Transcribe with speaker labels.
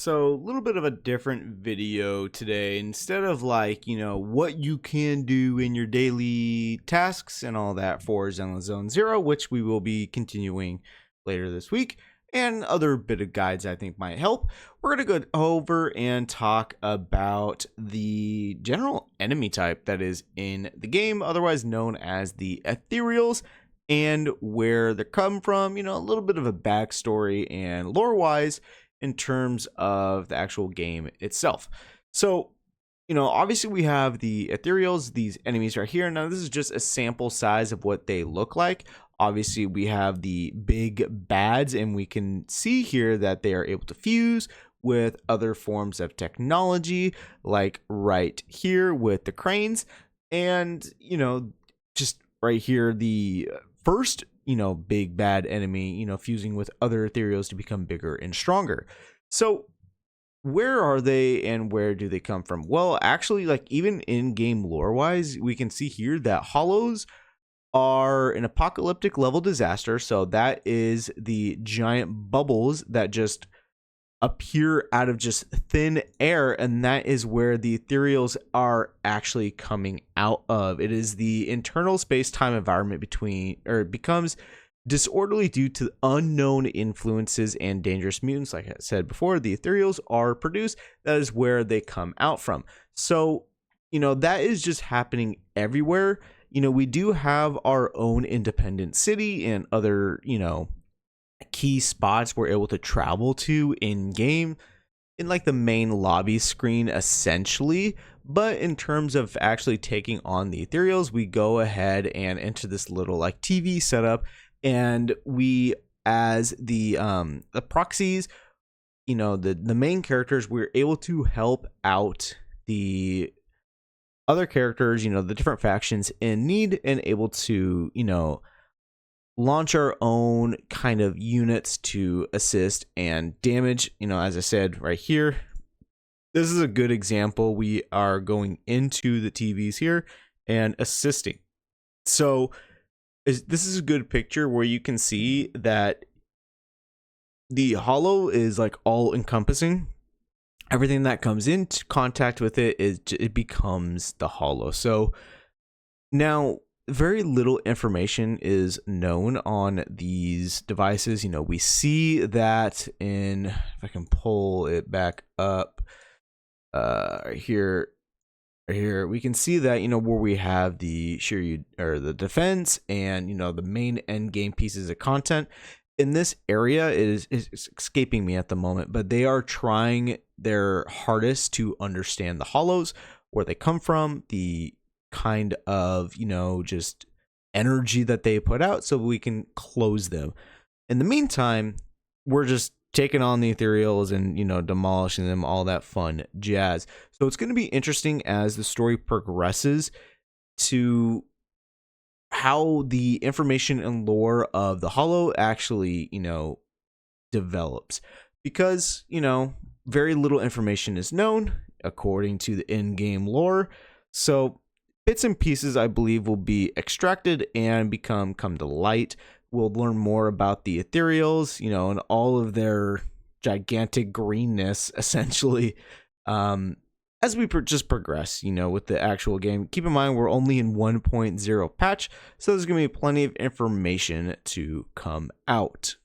Speaker 1: So, a little bit of a different video today. Instead of what you can do in your daily tasks and all that for Zenless Zone Zero, which we will be continuing later this week, and other bit of guides I think might help, we're going to go over and talk about the general enemy type that is in the game, otherwise known as the Ethereals, and where they come from, a little bit of a backstory and lore-wise in terms of the actual game itself. So, obviously we have the Ethereals, these enemies right here. Now, this is just a sample size of what they look like. Obviously, we have the big bads, and we can see here that they are able to fuse with other forms of technology, like right here with the cranes. And, just right here, the first big bad enemy, fusing with other Ethereals to become bigger and stronger. So where are they and where do they come from? Well, actually, even in-game lore-wise, we can see here that hollows are an apocalyptic level disaster. So that is the giant bubbles that just appear out of just thin air, and that is where the Ethereals are actually coming out of. It is the internal space-time environment becomes disorderly due to unknown influences and dangerous mutants. Like I said before, the Ethereals are produced. That is where they come out from. So, that is just happening everywhere. We do have our own independent city and other, key spots we're able to travel to in game in the main lobby screen essentially. But in terms of actually taking on the Ethereals, we go ahead and enter this little TV setup, and we, as the proxies, the main characters, we're able to help out the other characters, the different factions in need, and able to launch our own kind of units to assist and damage. As I said right here, this is a good example. We are going into the TVs here and assisting. So this is a good picture where you can see that the hollow is all encompassing. Everything that comes into contact with it becomes the hollow. So now, very little information is known on these devices. We see that if I can pull it back up, here, we can see that, where we have the the defense and, the main end game pieces of content in this area is escaping me at the moment, but they are trying their hardest to understand the hollows, where they come from, the kind of just energy that they put out, so we can close them. In the meantime, we're just taking on the Ethereals and demolishing them, all that fun jazz. So it's going to be interesting as the story progresses to how the information and lore of the hollow actually develops, because very little information is known according to the in-game lore. So bits and pieces, I believe, will be extracted and come to light. We'll learn more about the Ethereals, and all of their gigantic greenness, essentially, as we just progress, with the actual game. Keep in mind, we're only in 1.0 patch, so there's going to be plenty of information to come out.